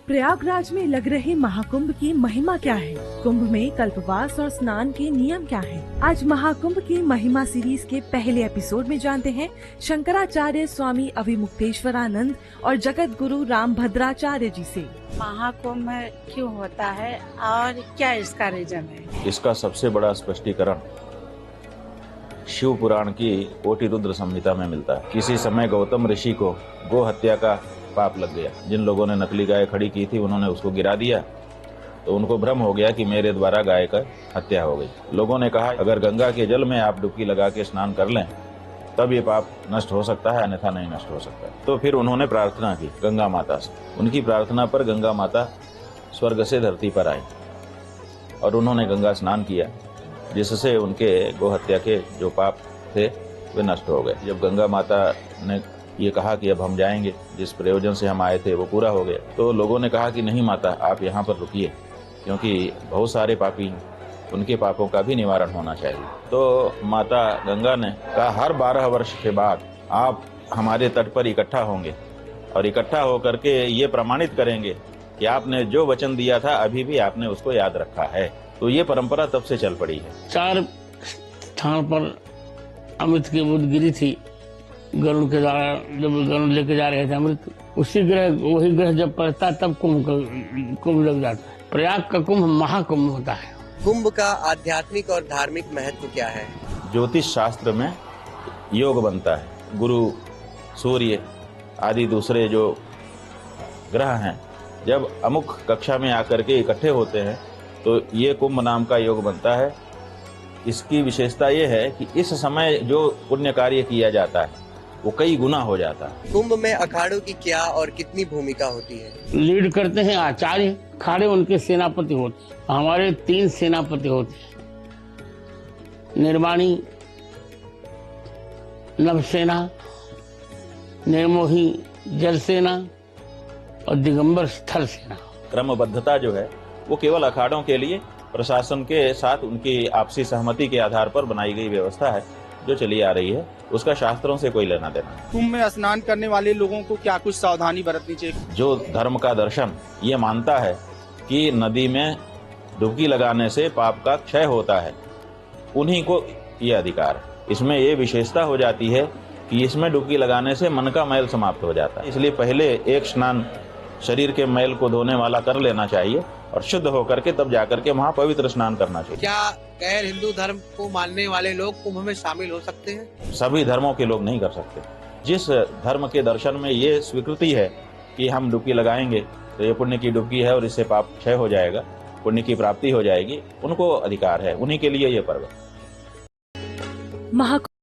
प्रयागराज में लग रहे महाकुंभ की महिमा क्या है? कुंभ में कल्पवास और स्नान के नियम क्या हैं? आज महाकुंभ की महिमा सीरीज के पहले एपिसोड में जानते हैं शंकराचार्य स्वामी अभिमुक्तेश्वरानंद और जगत गुरु रामभद्राचार्य जी से। महाकुंभ क्यों होता है और क्या इसका रीजन है? इसका सबसे बड़ा स्पष्टीकरण शिव पुराण की कोटि रुद्र संहिता में मिलता है। किसी समय गौतम ऋषि को गो हत्या का पाप लग गया। जिन लोगों ने नकली गाय खड़ी की थी उन्होंने उसको गिरा दिया, तो उनको भ्रम हो गया कि मेरे द्वारा गाय का हत्या हो गई। लोगों ने कहा अगर गंगा के जल में आप डुबकी लगा के स्नान कर लें तब ये पाप नष्ट हो सकता है, अन्यथा नहीं नष्ट हो सकता। तो फिर उन्होंने प्रार्थना की गंगा माता से। उनकी प्रार्थना पर गंगा माता स्वर्ग से धरती पर आई और उन्होंने गंगा स्नान किया, जिससे उनके गोहत्या के जो पाप थे वे नष्ट हो गए। जब गंगा माता ने ये कहा कि अब हम जाएंगे, जिस प्रयोजन से हम आए थे वो पूरा हो गया, तो लोगों ने कहा कि नहीं माता, आप यहाँ पर रुकिए, क्योंकि बहुत सारे पापी, उनके पापों का भी निवारण होना चाहिए। तो माता गंगा ने कहा हर 12 वर्ष के बाद आप हमारे तट पर इकट्ठा होंगे और इकट्ठा होकर के ये प्रमाणित करेंगे कि आपने जो वचन दिया था अभी भी आपने उसको याद रखा है। तो ये परंपरा तब से चल पड़ी है। 4 स्थान पर अमृत की बूंद गिरी थी। गरुड़ के द्वारा जब गरुड़ लेके जा रहे थे अमृत, उसी ग्रह वही ग्रह जब पड़ता तब कुंभ लग जाता है। प्रयाग का कुंभ महाकुंभ होता है। कुंभ का आध्यात्मिक और धार्मिक महत्व क्या है? ज्योतिष शास्त्र में योग बनता है। गुरु, सूर्य आदि दूसरे जो ग्रह हैं जब अमुक कक्षा में आकर के इकट्ठे होते हैं तो ये कुंभ नाम का योग बनता है। इसकी विशेषता ये है कि इस समय जो पुण्य कार्य किया जाता है वो कई गुना हो जाता है। कुंभ में अखाड़ों की क्या और कितनी भूमिका होती है? लीड करते हैं आचार्य, अखाड़े उनके सेनापति होते हैं। हमारे 3 सेनापति होते हैं, निर्वाणी, नभसेना, निर्मोही जल सेना और दिगंबर स्थल सेना। क्रमबद्धता जो है वो केवल अखाड़ों के लिए प्रशासन के साथ उनकी आपसी सहमति के आधार पर बनाई गई व्यवस्था है जो चली आ रही है। उसका शास्त्रों से कोई लेना देना। कुंभ में स्नान करने वाले लोगों को क्या कुछ सावधानी बरतनी चाहिए? जो धर्म का दर्शन ये मानता है कि नदी में डुबकी लगाने से पाप का क्षय होता है, उन्हीं को ये अधिकार है। इसमें ये विशेषता हो जाती है कि इसमें डुबकी लगाने से मन का मैल समाप्त हो जाता है। इसलिए पहले एक स्नान शरीर के मैल को धोने वाला कर लेना चाहिए और शुद्ध होकर के तब जाकर के वहाँ पवित्र स्नान करना चाहिए। क्या गैर हिंदू धर्म को मानने वाले लोग कुंभ में शामिल हो सकते हैं? सभी धर्मों के लोग नहीं कर सकते। जिस धर्म के दर्शन में ये स्वीकृति है कि हम डुबकी लगाएंगे तो ये पुण्य की डुबकी है और इससे पाप क्षय हो जाएगा, पुण्य की प्राप्ति हो जाएगी, उनको अधिकार है, उन्हीं के लिए ये पर्व है।